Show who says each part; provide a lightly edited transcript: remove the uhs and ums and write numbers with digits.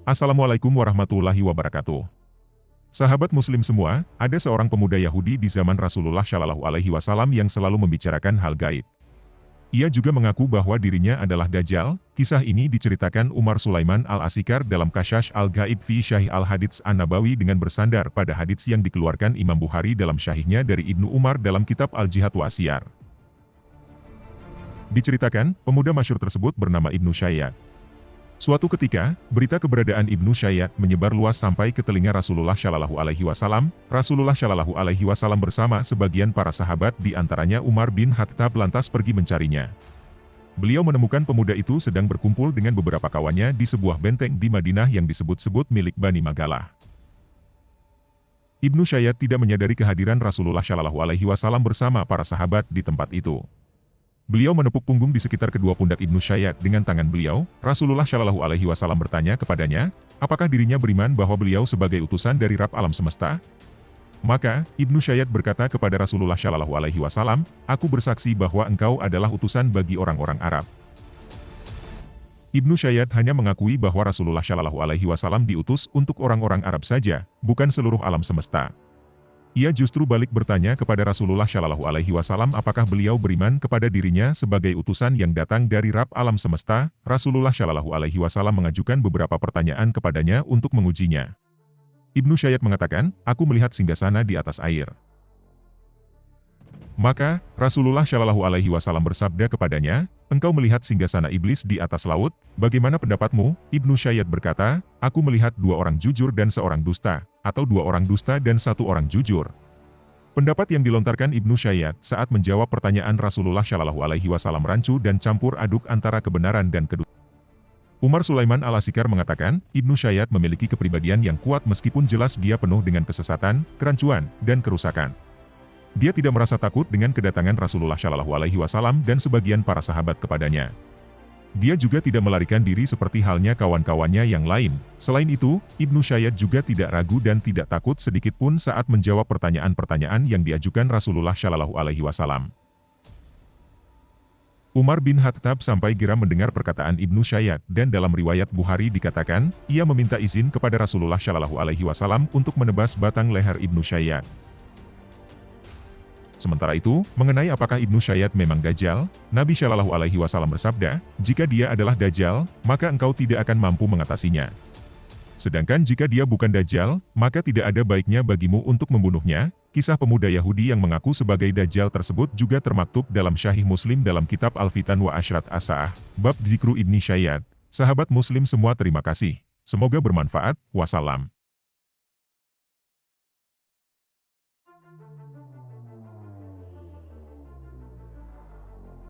Speaker 1: Assalamualaikum warahmatullahi wabarakatuh. Sahabat muslim semua, ada seorang pemuda Yahudi di zaman Rasulullah Shallallahu Alaihi Wasallam yang selalu membicarakan hal gaib. Ia juga mengaku bahwa dirinya adalah Dajjal. Kisah ini diceritakan Umar Sulaiman Al-Asikar dalam Kashash Al-Gaib fi Syahih Al-Hadits An-Nabawi dengan bersandar pada hadits yang dikeluarkan Imam Bukhari dalam syahihnya dari Ibnu Umar dalam kitab Al-Jihad wa Siyar. Diceritakan, pemuda masyhur tersebut bernama Ibnu Syayyad. Suatu ketika, berita keberadaan Ibnu Syayyad menyebar luas sampai ke telinga Rasulullah Shallallahu Alaihi Wasallam. Rasulullah Shallallahu Alaihi Wasallam bersama sebagian para sahabat di antaranya Umar bin Khattab lantas pergi mencarinya. Beliau menemukan pemuda itu sedang berkumpul dengan beberapa kawannya di sebuah benteng di Madinah yang disebut-sebut milik Bani Magalah. Ibnu Syayyad tidak menyadari kehadiran Rasulullah Shallallahu Alaihi Wasallam bersama para sahabat di tempat itu. Beliau menepuk punggung di sekitar kedua pundak Ibnu Syayyad dengan tangan beliau. Rasulullah Shallallahu Alaihi Wasallam bertanya kepadanya, apakah dirinya beriman bahwa beliau sebagai utusan dari Rabb alam semesta? Maka, Ibnu Syayyad berkata kepada Rasulullah Shallallahu Alaihi Wasallam, aku bersaksi bahwa engkau adalah utusan bagi orang-orang Arab. Ibnu Syayyad hanya mengakui bahwa Rasulullah Shallallahu Alaihi Wasallam diutus untuk orang-orang Arab saja, bukan seluruh alam semesta. Ia justru balik bertanya kepada Rasulullah Shallallahu Alaihi Wasallam apakah beliau beriman kepada dirinya sebagai utusan yang datang dari Rabb alam semesta. Rasulullah Shallallahu Alaihi Wasallam mengajukan beberapa pertanyaan kepadanya untuk mengujinya. Ibnu Syayyad mengatakan, aku melihat singgasana di atas air. Maka, Rasulullah Shallallahu Alaihi Wasallam bersabda kepadanya, engkau melihat singgasana iblis di atas laut, bagaimana pendapatmu? Ibnu Syayyad berkata, aku melihat dua orang jujur dan seorang dusta, atau dua orang dusta dan satu orang jujur. Pendapat yang dilontarkan Ibnu Syayyad saat menjawab pertanyaan Rasulullah Shallallahu Alaihi Wasallam rancu dan campur aduk antara kebenaran dan kedustaan. Umar Sulaiman Al-Asikar mengatakan, Ibnu Syayyad memiliki kepribadian yang kuat meskipun jelas dia penuh dengan kesesatan, kerancuan, dan kerusakan. Dia tidak merasa takut dengan kedatangan Rasulullah Shallallahu Alaihi Wasallam dan sebagian para sahabat kepadanya. Dia juga tidak melarikan diri seperti halnya kawan-kawannya yang lain. Selain itu, Ibnu Syayyad juga tidak ragu dan tidak takut sedikit pun saat menjawab pertanyaan-pertanyaan yang diajukan Rasulullah Shallallahu Alaihi Wasallam. Umar bin Khattab sampai geram mendengar perkataan Ibnu Syayyad dan dalam riwayat Bukhari dikatakan, ia meminta izin kepada Rasulullah Shallallahu Alaihi Wasallam untuk menebas batang leher Ibnu Syayyad. Sementara itu, mengenai apakah Ibnu Syayyad memang Dajjal, Nabi Shallallahu Alaihi Wasallam bersabda, jika dia adalah Dajjal, maka engkau tidak akan mampu mengatasinya. Sedangkan jika dia bukan Dajjal, maka tidak ada baiknya bagimu untuk membunuhnya. Kisah pemuda Yahudi yang mengaku sebagai Dajjal tersebut juga termaktub dalam Syahih Muslim dalam kitab Al-Fitan wa Ashrat As-Sa'ah, bab Zikru Ibni Syayyad. Sahabat muslim semua terima kasih. Semoga bermanfaat. Wassalam.